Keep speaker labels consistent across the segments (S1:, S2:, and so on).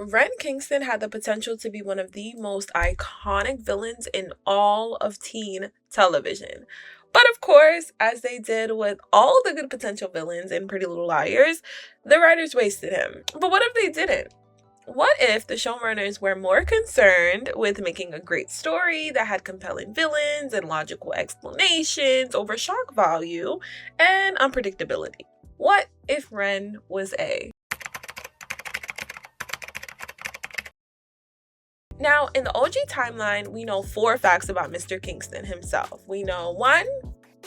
S1: Ren Kingston had the potential to be one of the most iconic villains in all of teen television. But of course, as they did with all the good potential villains in Pretty Little Liars, the writers wasted him. But what if they didn't? What if the showrunners were more concerned with making a great story that had compelling villains and logical explanations over shock value and unpredictability? What if Ren was A? Now, in the OG timeline, we know 4 facts about Mr. Kingston himself. We know 1,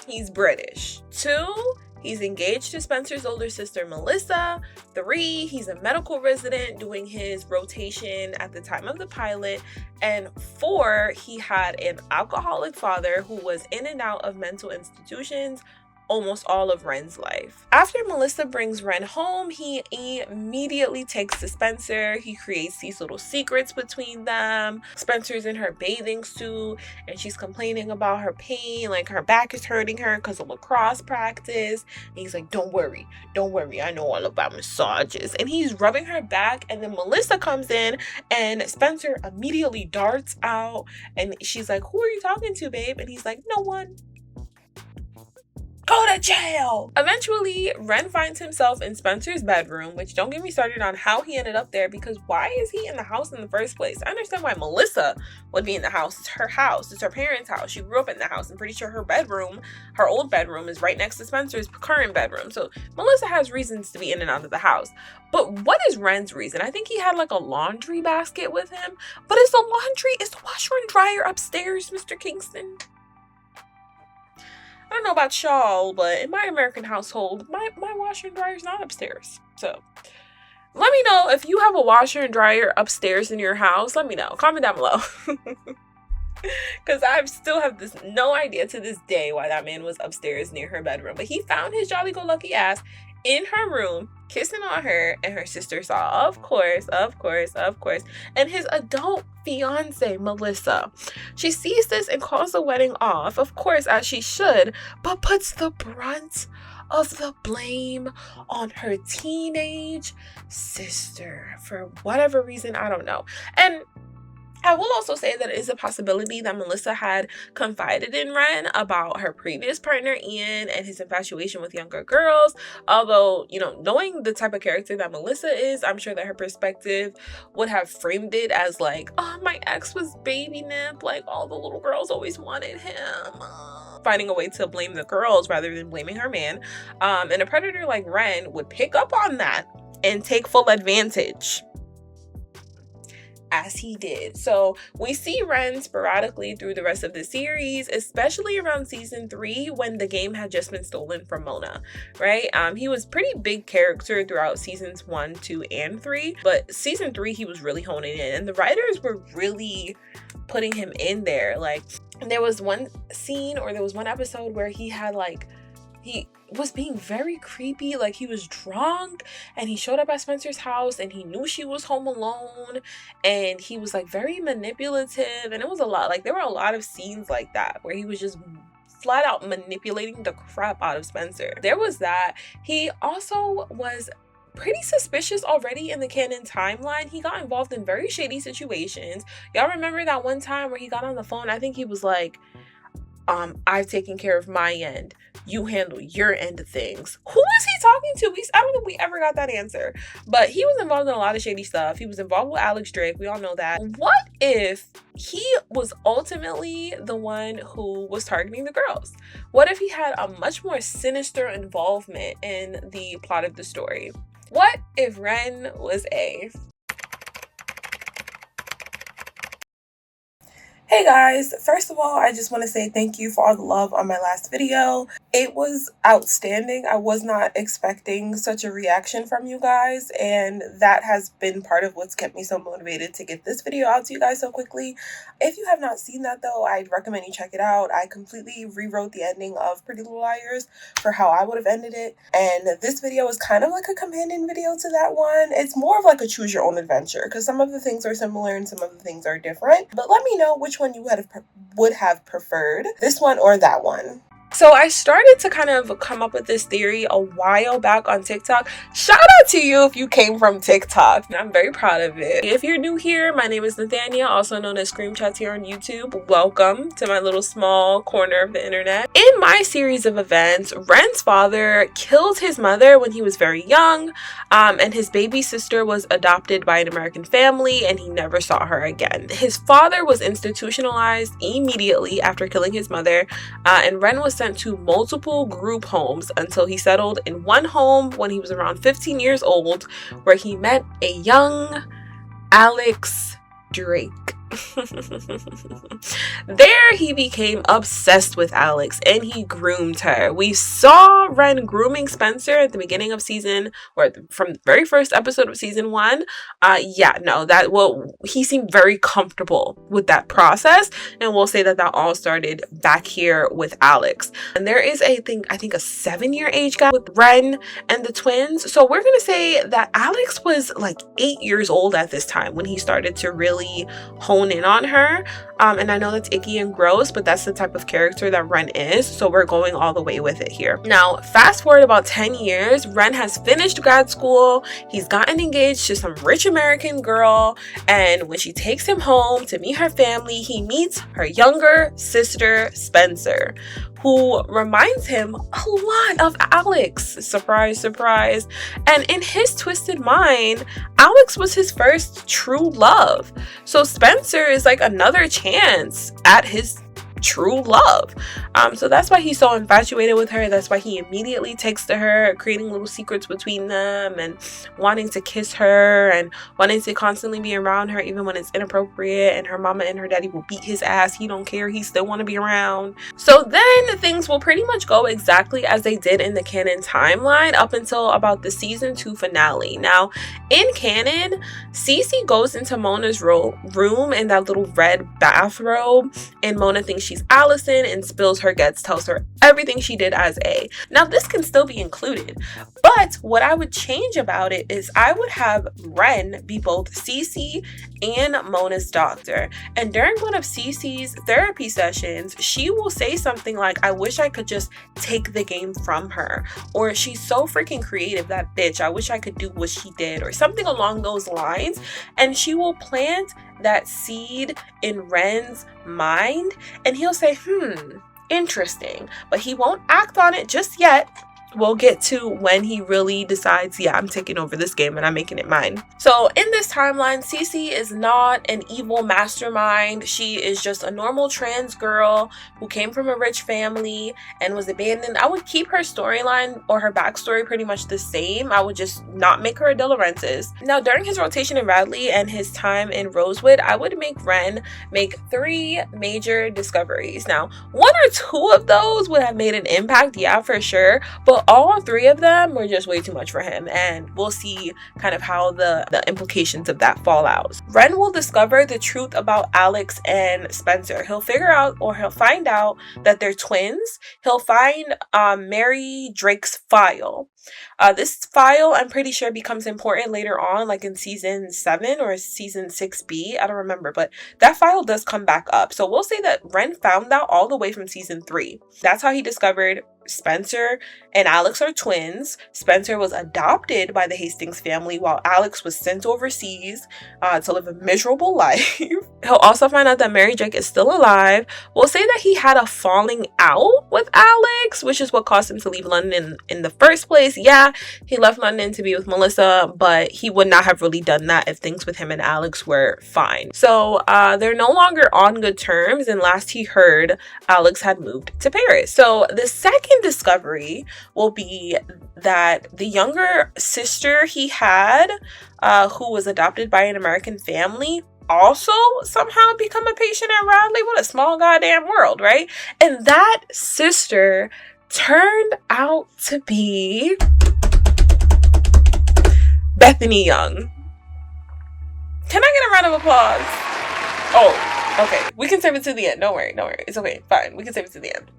S1: he's British. 2, he's engaged to Spencer's older sister, Melissa. 3, he's a medical resident doing his rotation at the time of the pilot. And 4, he had an alcoholic father who was in and out of mental institutions almost all of Ren's life. After Melissa brings Ren home, he immediately takes to Spencer. He creates these little secrets between them. Spencer's in her bathing suit and she's complaining about her pain, like her back is hurting her because of lacrosse practice. And he's like, don't worry, I know all about massages. And he's rubbing her back, and then Melissa comes in and Spencer immediately darts out and she's like, who are you talking to, babe? And he's like, no one. Go to jail! Eventually, Ren finds himself in Spencer's bedroom, which don't get me started on how he ended up there, because why is he in the house in the first place? I understand why Melissa would be in the house. It's her house. It's her parents' house. She grew up in the house. I'm pretty sure her bedroom, her old bedroom, is right next to Spencer's current bedroom. So Melissa has reasons to be in and out of the house. But what is Ren's reason? I think he had like a laundry basket with him. But is the washer and dryer upstairs, Mr. Kingston? I don't know about y'all, but in my American household, my washer and dryer is not upstairs. So let me know if you have a washer and dryer upstairs in your house. Let me know. Comment down below. Because I still have no idea to this day why that man was upstairs near her bedroom. But he found his jolly-go-lucky ass in her room, kissing on her, and her sister saw, of course, and his adult fiance, Melissa. She sees this and calls the wedding off, of course, as she should, but puts the brunt of the blame on her teenage sister for whatever reason, I don't know. And I will also say that it is a possibility that Melissa had confided in Ren about her previous partner, Ian, and his infatuation with younger girls. Although, knowing the type of character that Melissa is, I'm sure that her perspective would have framed it as like, oh, my ex was baby nip. Like, all the little girls always wanted him. Finding a way to blame the girls rather than blaming her man. And a predator like Ren would pick up on that and take full advantage, as he did. So we see Ren sporadically through the rest of the series, especially around season 3 when the game had just been stolen from Mona, right? He was pretty big character throughout seasons 1, 2, and 3, but season 3 he was really honing in, and the writers were really putting him in there. Like, there was one scene or there was one episode where he was being very creepy, like he was drunk and he showed up at Spencer's house and he knew she was home alone, and he was like very manipulative, and it was a lot. Like, there were a lot of scenes like that where he was just flat out manipulating the crap out of Spencer. There was that. He also was pretty suspicious already in the canon timeline. He got involved in very shady situations. Y'all remember that one time where he got on the phone? I think he was like, I've taken care of my end, you handle your end of things. Who was he talking to? I don't think we ever got that answer. But he was involved in a lot of shady stuff. He was involved with Alex Drake. We all know that. What if he was ultimately the one who was targeting the girls? What if he had a much more sinister involvement in the plot of the story? What if Ren was A? Hey guys, first of all, I just want to say thank you for all the love on my last video. It was outstanding. I was not expecting such a reaction from you guys, and that has been part of what's kept me so motivated to get this video out to you guys so quickly. If you have not seen that though, I'd recommend you check it out. I completely rewrote the ending of Pretty Little Liars for how I would have ended it, and this video is kind of like a companion video to that one. It's more of like a choose your own adventure, because some of the things are similar and some of the things are different. But let me know which one you would have preferred, this one or that one. So So I started to kind of come up with this theory a while back on TikTok. Shout out to you if you came from TikTok. I'm very proud of it. If you're new here, my name is Nathania, also known as Scream Chats here on YouTube. Welcome to my little small corner of the internet. In my series of events, Ren's father killed his mother when he was very young, and his baby sister was adopted by an American family, and he never saw her again. His father was institutionalized immediately after killing his mother, and Ren was sent to multiple group homes until he settled in one home when he was around 15 years old, where he met a young Alex Drake. There he became obsessed with Alex and he groomed her. We saw Ren grooming Spencer at the beginning of from the very first episode of season 1. He seemed very comfortable with that process, and we'll say that all started back here with Alex. And there is I think a 7-year age gap with Ren and the twins. So we're gonna say that Alex was like 8 years old at this time when he started to really hone in on her. And I know that's icky and gross, but that's the type of character that Ren is, so we're going all the way with it here. Now, fast forward about 10 years, Ren has finished grad school, he's gotten engaged to some rich American girl, and when she takes him home to meet her family, he meets her younger sister, Spencer, who reminds him a lot of Alex. Surprise, surprise. And in his twisted mind, Alex was his first true love. So Spencer is like another chance at his true love. So that's why he's so infatuated with her. That's why he immediately takes to her, creating little secrets between them and wanting to kiss her and wanting to constantly be around her even when it's inappropriate, and her mama and her daddy will beat his ass. He don't care. He still want to be around. So then things will pretty much go exactly as they did in the canon timeline up until about the season 2 finale. Now, in canon, Cece goes into Mona's room in that little red bathrobe, and Mona thinks she's Allison and spills her guts, tells her everything she did as A. Now, this can still be included, but what I would change about it is I would have Ren be both Cece and Mona's doctor. And during one of Cece's therapy sessions, she will say something like, I wish I could just take the game from her, or she's so freaking creative, that bitch, I wish I could do what she did, or something along those lines. And she will plant that seed in Ren's mind, and he'll say, interesting, but he won't act on it just yet. We'll get to when he really decides, yeah, I'm taking over this game and I'm making it mine. So in this timeline, Cece is not an evil mastermind. She is just a normal trans girl who came from a rich family and was abandoned. I would keep her storyline or her backstory pretty much the same. I would just not make her a De Laurentiis. Now, during his rotation in Radley and his time in Rosewood, I would make Ren make 3 major discoveries. Now, 1 or 2 of those would have made an impact, yeah, for sure, but all 3 of them were just way too much for him, and we'll see kind of how the implications of that fall out. Ren will discover the truth about Alex and Spencer. He'll find out that they're twins. He'll find Mary Drake's file. This file, I'm pretty sure, becomes important later on, like in season 7 or season 6B. I don't remember, but that file does come back up. So we'll say that Ren found that all the way from season 3. That's how he discovered Spencer and Alex are twins. Spencer was adopted by the Hastings family while Alex was sent overseas to live a miserable life. He'll also find out that Mary Drake is still alive. We'll say that he had a falling out with Alex, which is what caused him to leave London in the first place. Yeah, he left London to be with Melissa, but he would not have really done that if things with him and Alex were fine. So they're no longer on good terms, and last he heard, Alex had moved to Paris. So the second discovery will be that the younger sister he had, who was adopted by an American family, also somehow become a patient at Radley. What a small goddamn world, right? And that sister turned out to be Bethany Young. Can I get a round of applause? Oh, okay. We can save it to the end. Don't worry. It's okay. Fine. We can save it to the end.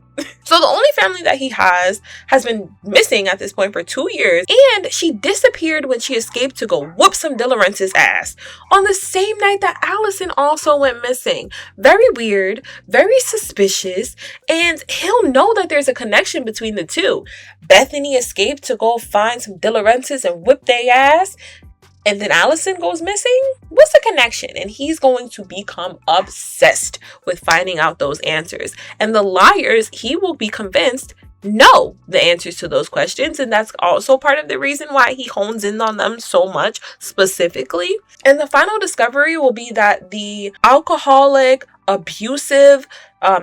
S1: So So the only family that he has been missing at this point for 2 years, and she disappeared when she escaped to go whoop some Delarence's ass on the same night that Allison also went missing. Very weird, very suspicious, and he'll know that there's a connection between the two. Bethany escaped to go find some Delarence's and whip their ass, and then Allison goes missing? What's the connection? And he's going to become obsessed with finding out those answers. And the liars, he will be convinced, know the answers to those questions. And that's also part of the reason why he hones in on them so much specifically. And the final discovery will be that the alcoholic, abusive,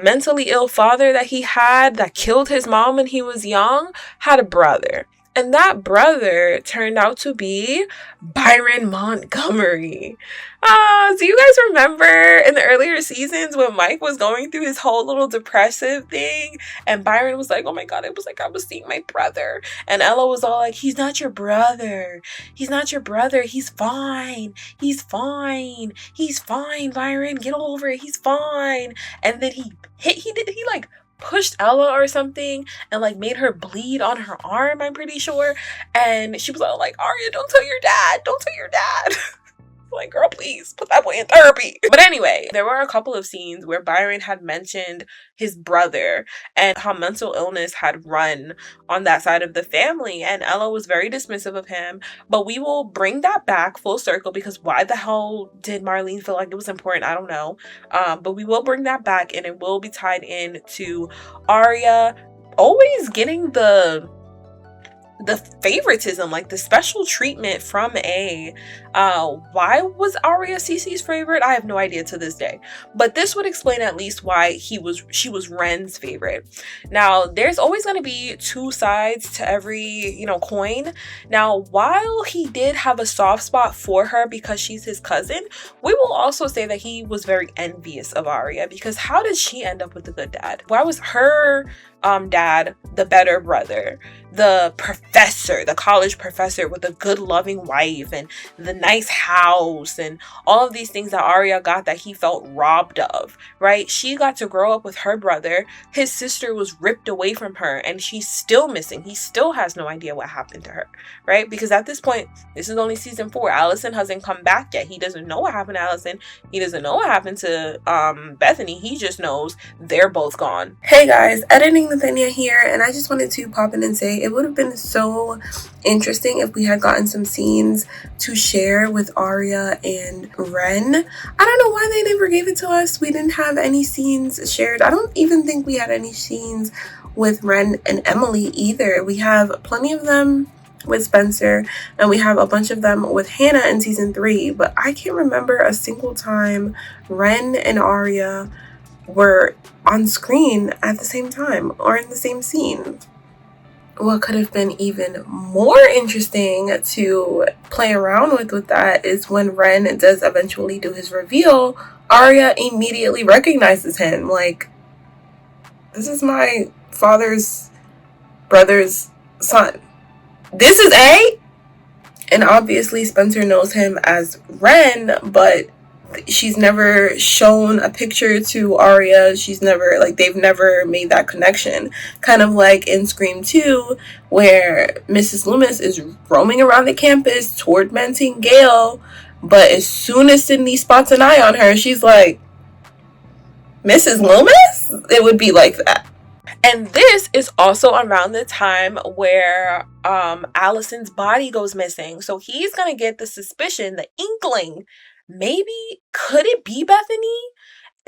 S1: mentally ill father that he had that killed his mom when he was young had a brother. And that brother turned out to be Byron Montgomery. Do you guys remember in the earlier seasons when Mike was going through his whole little depressive thing? And Byron was like, oh my God, it was like I was seeing my brother. And Ella was all like, he's not your brother. He's not your brother. He's fine. He's fine. He's fine, Byron. Get over it. He's fine. And then he pushed Ella or something and like made her bleed on her arm, I'm pretty sure. And she was all like, Arya, don't tell your dad. Don't tell your dad. Like, girl, please put that boy in therapy. But anyway, there were a couple of scenes where Byron had mentioned his brother and how mental illness had run on that side of the family. And Ella was very dismissive of him. But we will bring that back full circle, because why the hell did Marlene feel like it was important? I don't know. But we will bring that back, and it will be tied in to Arya always getting the favoritism, like the special treatment from A. Why was Arya Cece's favorite? I have no idea to this day. But this would explain at least why she was Wren's favorite. Now, there's always going to be two sides to every, coin. Now, while he did have a soft spot for her because she's his cousin, we will also say that he was very envious of Arya, because how did she end up with a good dad? Why was her dad the better brother, the professor, the college professor with a good loving wife and the nice house and all of these things that Arya got that he felt robbed of, right? She got to grow up with her brother. His sister was ripped away from her and she's still missing. He still has no idea what happened to her, right? Because at this point, this is only season 4. Allison hasn't come back yet. He doesn't know what happened to Allison. He doesn't know what happened to Bethany. He just knows they're both gone.
S2: Hey guys, editing Nathania here, and I just wanted to pop in and say it would have been so interesting if we had gotten some scenes to share with Arya and Ren. I don't know why they never gave it to us. We didn't have any scenes shared. I don't even think we had any scenes with Ren and Emily either. We have plenty of them with Spencer, and we have a bunch of them with Hannah in season 3, but I can't remember a single time Ren and Arya were on screen at the same time or in the same scene. What could have been even more interesting to play around with that is when Ren does eventually do his reveal, Arya immediately recognizes him. Like, this is my father's brother's son. This is A? And obviously Spencer knows him as Ren, but she's never shown a picture to Arya. She's never, they've never made that connection. Kind of like in Scream 2, where Mrs. Loomis is roaming around the campus tormenting Gale, but as soon as Sydney spots an eye on her, she's like, Mrs. Loomis? It would be like that.
S1: And this is also around the time where Allison's body goes missing. So he's going to get the suspicion, the inkling, maybe, could it be Bethany?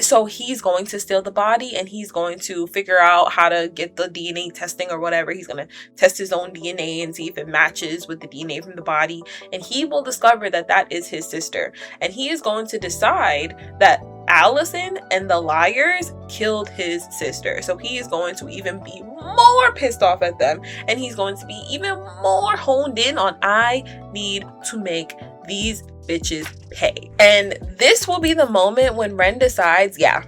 S1: So he's going to steal the body and he's going to figure out how to get the DNA testing or whatever. He's going to test his own DNA and see if it matches with the DNA from the body. And he will discover that that is his sister. And he is going to decide that Allison and the liars killed his sister. So he is going to even be more pissed off at them. And he's going to be even more honed in on, I need to make these bitches pay. And this will be the moment when Ren decides, yeah,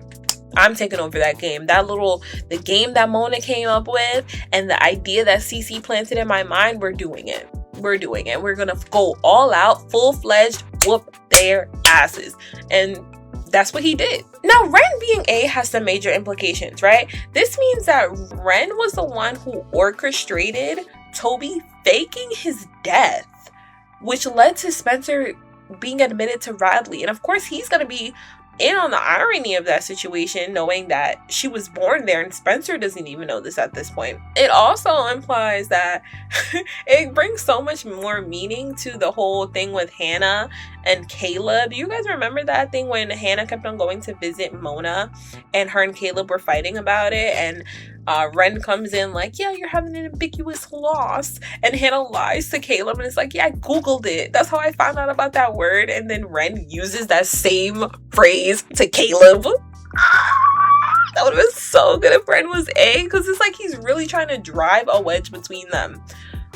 S1: I'm taking over that game. The game that Mona came up with and the idea that Cece planted in my mind, we're doing it. We're doing it. We're gonna go all out, full-fledged, whoop their asses. And that's what he did. Now, Ren being A has some major implications, right? This means that Ren was the one who orchestrated Toby faking his death, which led to Spencer being admitted to Radley. And of course, he's going to be in on the irony of that situation, knowing that she was born there and Spencer doesn't even know this at this point. It also implies that it brings so much more meaning to the whole thing with Hannah and Caleb. You guys remember that thing when Hannah kept on going to visit Mona and her and Caleb were fighting about it, and Ren comes in like, yeah, you're having an ambiguous loss, and Hannah lies to Caleb and it's like, yeah, I googled it, that's how I found out about that word. And then Ren uses that same phrase to Caleb. That would have been so good if Ren was A, because it's like he's really trying to drive a wedge between them.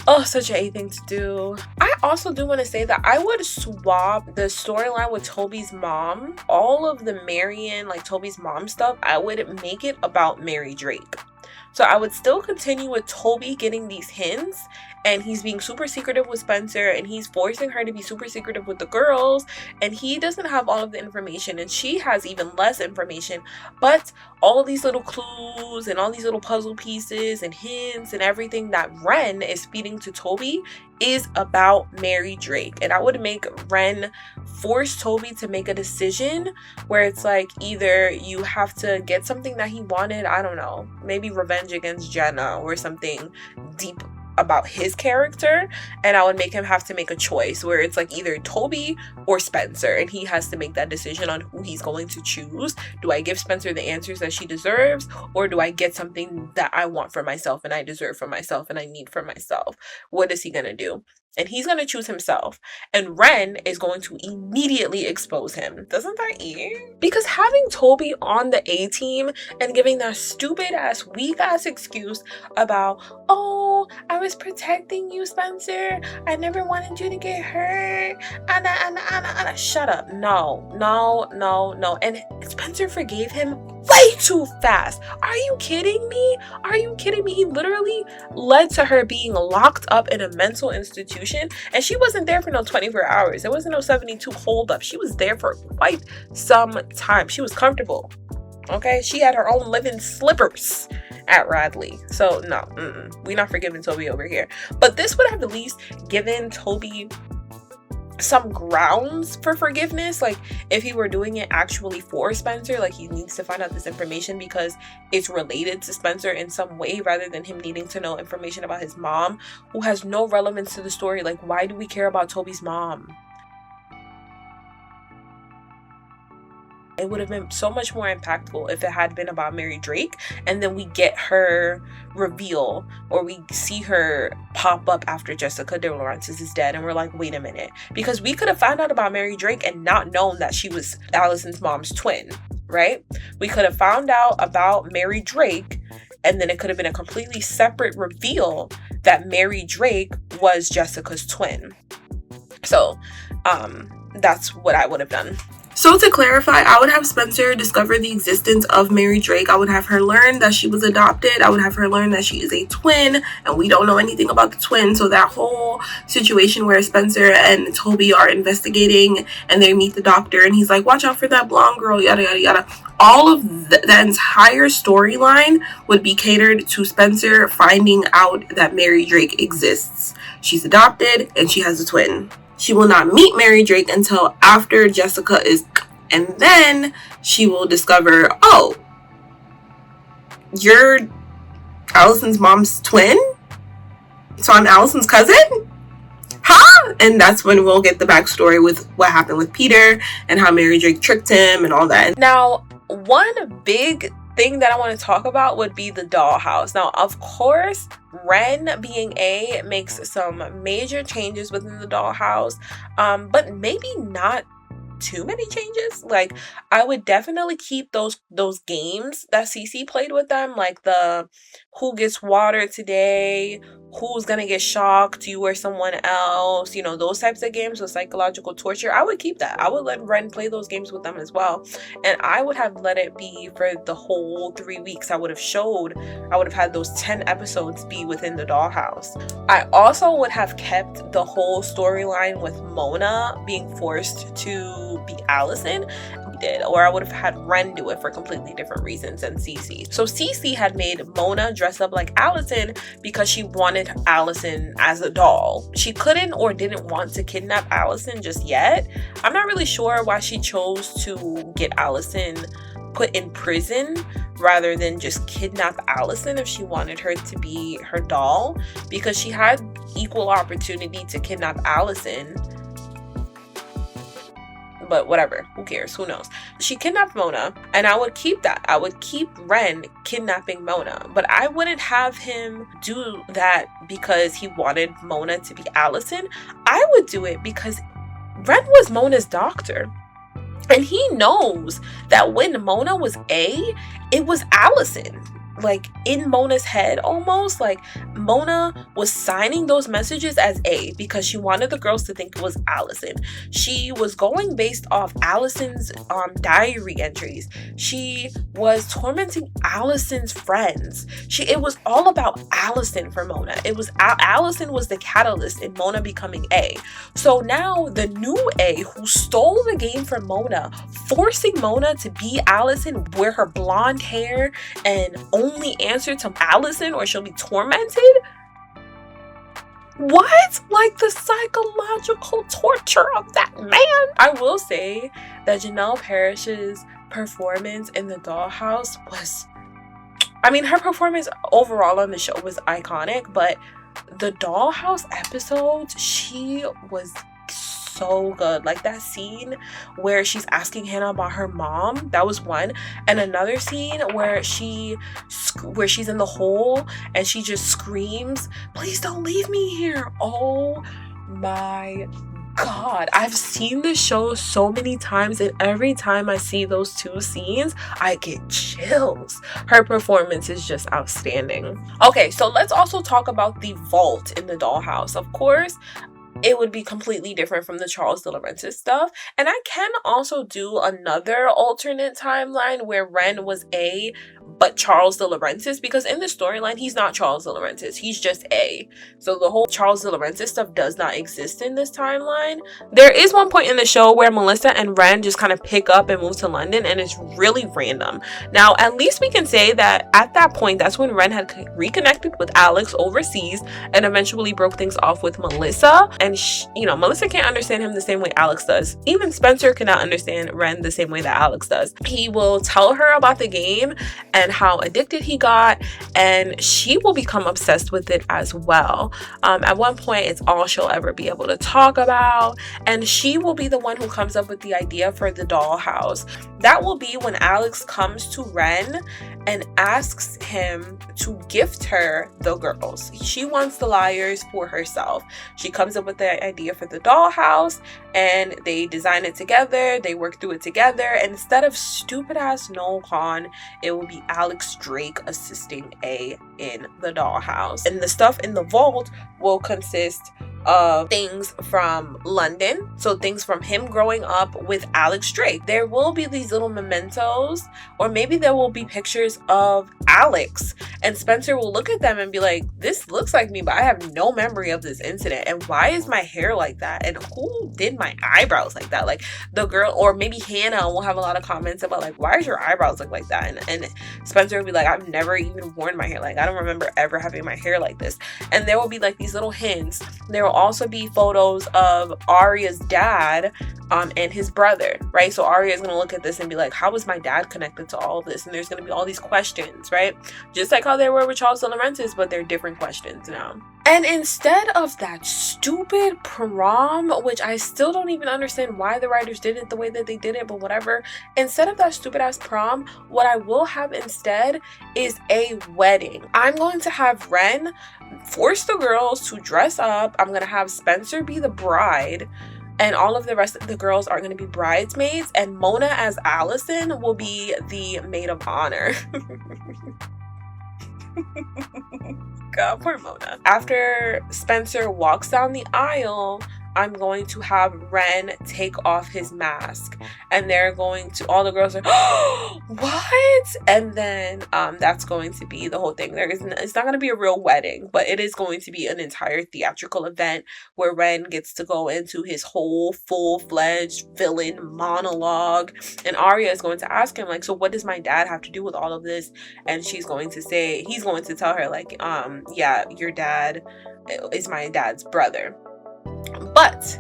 S1: Oh, such an A thing to do. I also do want to say that I would swap the storyline with Toby's mom. All of the Marion, like Toby's mom stuff, I would make it about Mary Drake. So I would still continue with Toby getting these hints, and he's being super secretive with Spencer, and he's forcing her to be super secretive with the girls, and he doesn't have all of the information, and she has even less information. But all of these little clues and all these little puzzle pieces and hints and everything that Ren is feeding to Toby is about Mary Drake. And I would make Ren force Toby to make a decision where it's like, either you have to get something that he wanted, I don't know, maybe revenge against Jenna or something deep about his character, and I would make him have to make a choice where it's like either Toby or Spencer, and he has to make that decision on who he's going to choose. Do I give Spencer the answers that she deserves, or do I get something that I want for myself and I deserve for myself and I need for myself? What is he gonna do? And he's going to choose himself. And Ren is going to immediately expose him. Doesn't that eat? Because having Toby on the A team and giving that stupid ass, weak ass excuse about, oh, I was protecting you, Spencer, I never wanted you to get hurt. Anna. Shut up. No. And Spencer forgave him way too fast. Are you kidding me? He literally led to her being locked up in a mental institution, and she wasn't there for no 24 hours. It wasn't no 72 hold up. She was there for quite some time. She was comfortable. Okay, she had her own living slippers at Radley. So no, we're not forgiving Toby over here. But this would have at least given Toby some grounds for forgiveness. Like, if he were doing it actually for Spencer, like he needs to find out this information because it's related to Spencer in some way, rather than him needing to know information about his mom who has no relevance to the story. Like, why do we care about Toby's mom? It would have been so much more impactful if it had been about Mary Drake, and then we get her reveal, or we see her pop up after Jessica De Laurentiis is dead, and we're like, wait a minute, because we could have found out about Mary Drake and not known that she was Allison's mom's twin, right? We could have found out about Mary Drake, and then it could have been a completely separate reveal that Mary Drake was Jessica's twin. So that's what I would have done.
S2: So to clarify, I would have Spencer discover the existence of Mary Drake. I would have her learn that she was adopted. I would have her learn that she is a twin, and we don't know anything about the twin. So that whole situation where Spencer and Toby are investigating and they meet the doctor and he's like, watch out for that blonde girl, yada, yada, yada. All of the entire storyline would be catered to Spencer finding out that Mary Drake exists. She's adopted and she has a twin. She will not meet Mary Drake until after Jessica is, and then she will discover, oh, you're Allison's mom's twin? So I'm Allison's cousin? Huh? And that's when we'll get the backstory with what happened with Peter and how Mary Drake tricked him and all that.
S1: Now, one big thing that I want to talk about would be the dollhouse. Now, of course, Ren being A makes some major changes within the dollhouse, but maybe not too many changes. Like, I would definitely keep those games that Cece played with them, like the who gets water today, who's gonna get shocked, you or someone else, you know, those types of games with psychological torture. I would keep that. I would let Ren play those games with them as well, and I would have let it be for the whole 3 weeks. I would have had those 10 episodes be within the dollhouse. I also would have kept the whole storyline with Mona being forced to to be Allison, did, or I would have had Wren do it for completely different reasons than Cece. So Cece had made Mona dress up like Allison because she wanted Allison as a doll. She couldn't or didn't want to kidnap Allison just yet. I'm not really sure why she chose to get Allison put in prison rather than just kidnap Allison if she wanted her to be her doll, because she had equal opportunity to kidnap Allison. But whatever, who cares, who knows. She kidnapped Mona, and I would keep that. I would keep Wren kidnapping Mona, but I wouldn't have him do that because he wanted Mona to be Allison. I would do it because Wren was Mona's doctor, and he knows that when Mona was A, it was Allison. Like, in Mona's head, almost like Mona was signing those messages as A because she wanted the girls to think it was Allison. She was going based off Allison's diary entries. She was tormenting Allison's friends. It was all about Allison for Mona. It was Allison was the catalyst in Mona becoming A. So now the new A, who stole the game from Mona, forcing Mona to be Allison, wear her blonde hair, and only answer to Allison or she'll be tormented. What? Like, the psychological torture of that man. I will say that Janelle Parrish's performance in the dollhouse was, I mean, her performance overall on the show was iconic, but the dollhouse episodes, she was so good. Like, that scene where she's asking Hannah about her mom, that was one. And another scene where she's in the hole and she just screams, "Please don't leave me here." Oh my God, I've seen this show so many times, and every time I see those two scenes, I get chills. Her performance is just outstanding. Okay, so let's also talk about the vault in the dollhouse. Of course, it would be completely different from the Charles de Laurentiis stuff. And I can also do another alternate timeline where Wren was A, but Charles de Laurentiis, because in the storyline, he's not Charles de Laurentiis. He's just A. So the whole Charles de Laurentiis stuff does not exist in this timeline. There is one point in the show where Melissa and Wren just kind of pick up and move to London, and it's really random. Now, at least we can say that at that point, that's when Wren had reconnected with Alex overseas and eventually broke things off with Melissa. And Melissa can't understand him the same way Alex does. Even Spencer cannot understand Wren the same way that Alex does. He will tell her about the game and how addicted he got, and she will become obsessed with it as well. At one point, it's all she'll ever be able to talk about, and she will be the one who comes up with the idea for the dollhouse. That will be when Alex comes to Wren and asks him to gift her the girls. She wants the liars for herself. She comes up with the idea for the dollhouse, and they design it together. They work through it together. And instead of stupid ass Noel Kahn, it will be Alex Drake assisting A in the dollhouse. And the stuff in the vault will consist of things from London, so things from him growing up with Alex Drake. There will be these little mementos, or maybe there will be pictures of Alex, and Spencer will look at them and be like, "This looks like me, but I have no memory of this incident, and why is my hair like that, and who did my eyebrows like that?" Like, the girl, or maybe Hannah will have a lot of comments about, like, "Why is your eyebrows look like that?" And Spencer will be like, "I've never even worn my hair, like, I don't remember ever having my hair like this." And there will be like these little hints. There will also be photos of Aria's dad and his brother, right? So Aria is going to look at this and be like, "How is my dad connected to all this?" And there's going to be all these questions, right? Just like how there were with Charles de Laurentiis, but they're different questions now. And instead of that stupid prom, which I still don't even understand why the writers did it the way that they did it, but whatever. Instead of that stupid ass prom, what I will have instead is a wedding. I'm going to have Wren force the girls to dress up. I'm going to have Spencer be the bride, and all of the rest of the girls are going to be bridesmaids, and Mona as Allison will be the maid of honor. God, poor Mona. After Spencer walks down the aisle, I'm going to have Ren take off his mask, and they're going to, all the girls are, what? And then that's going to be the whole thing. It's not going to be a real wedding, but it is going to be an entire theatrical event where Ren gets to go into his whole full-fledged villain monologue, and Arya is going to ask him, like, so what does my dad have to do with all of this? And he's going to tell her, like, yeah, your dad is my dad's brother. But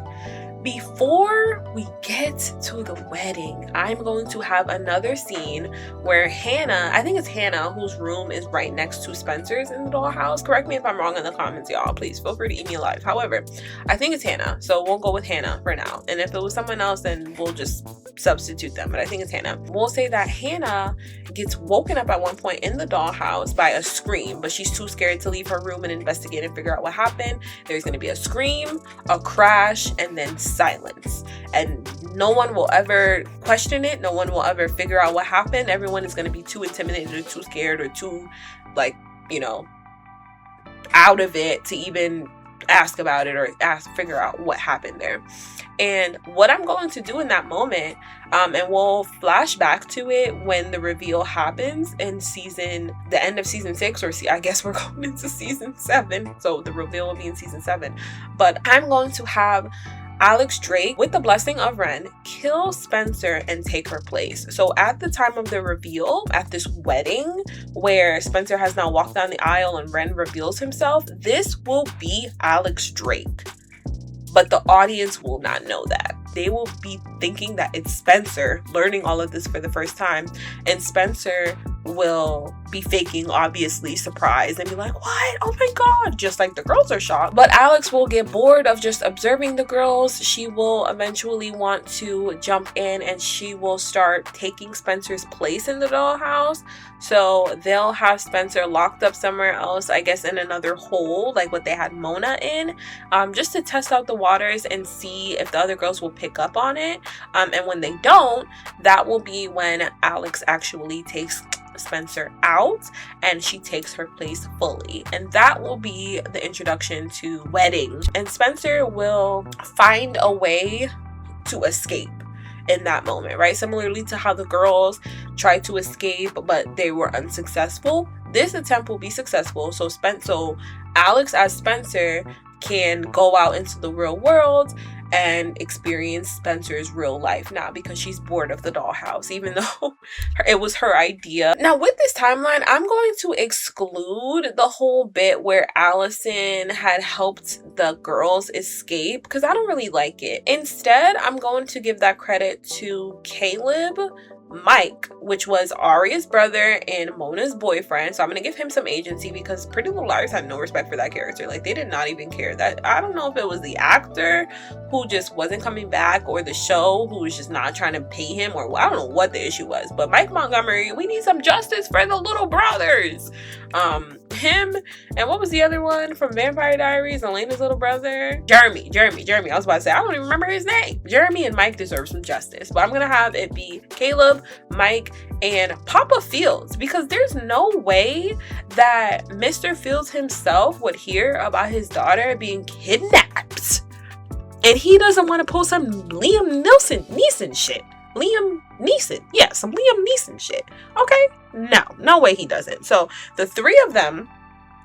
S1: before we get to the wedding, I'm going to have another scene where Hannah, I think it's Hannah, whose room is right next to Spencer's in the dollhouse. Correct me if I'm wrong in the comments, y'all. Please feel free to email live. However, I think it's Hannah, so we'll go with Hannah for now. And if it was someone else, then we'll just substitute them. But I think it's Hannah. We'll say that Hannah gets woken up at one point in the dollhouse by a scream, but she's too scared to leave her room and investigate and figure out what happened. There's going to be a scream, a crash, and then silence, and no one will ever question it. No one will ever figure out what happened. Everyone is going to be too intimidated or too scared or too, like, out of it to even ask about it or figure out what happened there. And what I'm going to do in that moment, and we'll flash back to it when the reveal happens in the end of season 6, or I guess we're going into season 7, so the reveal will be in season 7. But I'm going to have Alex Drake, with the blessing of Wren, kill Spencer and take her place. So at the time of the reveal, at this wedding where Spencer has now walked down the aisle and Wren reveals himself, this will be Alex Drake. But the audience will not know that. They will be thinking that it's Spencer learning all of this for the first time. And Spencer will be faking, obviously, surprise and be like, what? Oh my God. Just like the girls are shocked. But Alex will get bored of just observing the girls. She will eventually want to jump in, and she will start taking Spencer's place in the dollhouse. So they'll have Spencer locked up somewhere else, I guess in another hole, like what they had Mona in, just to test out the waters and see if the other girls will pick up on it. And when they don't, that will be when Alex actually takes Spencer out and she takes her place fully. And that will be the introduction to wedding. And Spencer will find a way to escape in that moment, right? Similarly to how the girls tried to escape, but they were unsuccessful. This attempt will be successful. So Alex as Spencer can go out into the real world and experience Spencer's real life now, because she's bored of the dollhouse, even though it was her idea. Now with this timeline, I'm going to exclude the whole bit where Allison had helped the girls escape, because I don't really like it. Instead, I'm going to give that credit to Caleb Mike, which was Arya's brother and Mona's boyfriend. So I'm gonna give him some agency, because Pretty Little Liars had no respect for that character. Like, they did not even care. That, I don't know if it was the actor who just wasn't coming back, or the show who was just not trying to pay him, or I don't know what the issue was. But Mike Montgomery, we need some justice for the little brothers. Him, and what was the other one from Vampire Diaries, Elena's little brother? Jeremy. I was about to say, I don't even remember his name. Jeremy and Mike deserve some justice. But I'm gonna have it be Caleb, Mike, and Papa Fields, because there's no way that Mr. Fields himself would hear about his daughter being kidnapped and he doesn't want to pull some Liam Neeson shit. Some Liam Neeson shit. Okay? No way he doesn't. So the three of them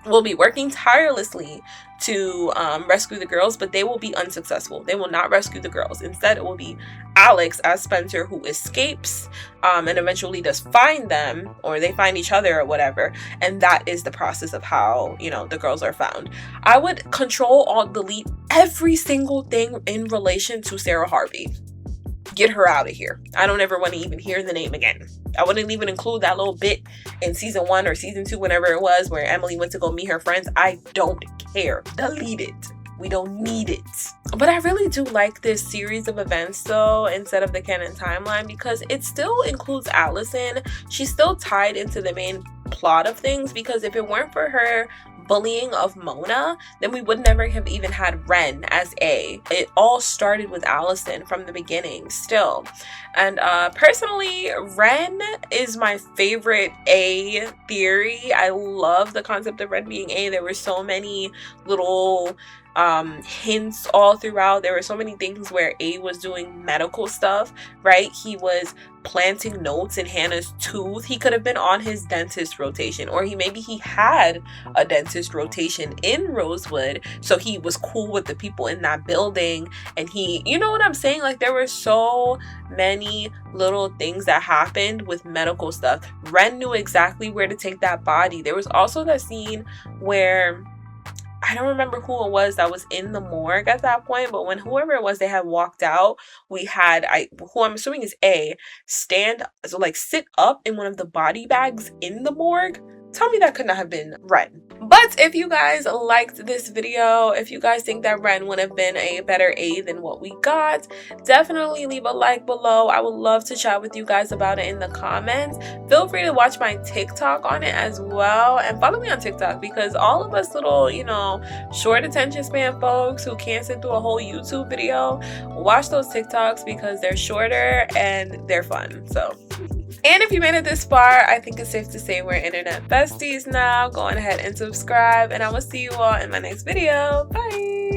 S1: will be working tirelessly to rescue the girls, but they will be unsuccessful. They will not rescue the girls. Instead, it will be Alex as Spencer who escapes and eventually does find them, or they find each other or whatever. And that is the process of how, the girls are found. I would delete every single thing in relation to Sarah Harvey. Get her out of here. I don't ever want to even hear the name again. I wouldn't even include that little bit in season 1 or season 2, whenever it was, where Emily went to go meet her friends. I don't care. Delete it. We don't need it. But I really do like this series of events, though, instead of the canon timeline, because it still includes Allison. She's still tied into the main plot of things, because if it weren't for her bullying of Mona, then we would never have even had Wren as A. It all started with Allison from the beginning still. And personally, Wren is my favorite A theory. I love the concept of Wren being A. There were so many little hints all throughout. There were so many things where A was doing medical stuff, right? He was planting notes in Hannah's tooth. He could have been on his dentist rotation, or maybe he had a dentist rotation in Rosewood, so he was cool with the people in that building, and he, you know what I'm saying? Like, there were so many little things that happened with medical stuff. Wren knew exactly where to take that body. There was also that scene where I don't remember who it was that was in the morgue at that point, but when whoever it was, they had walked out, we had, who I'm assuming is A, sit up in one of the body bags in the morgue. Tell me that could not have been Wren. But if you guys liked this video, if you guys think that Wren would have been a better A than what we got, definitely leave a like below. I would love to chat with you guys about it in the comments. Feel free to watch my TikTok on it as well, and follow me on TikTok, because all of us little, short attention span folks who can't sit through a whole YouTube video, watch those TikToks because they're shorter and they're fun. So, and if you made it this far, I think it's safe to say we're internet besties now. Go on ahead and subscribe, and I will see you all in my next video. Bye!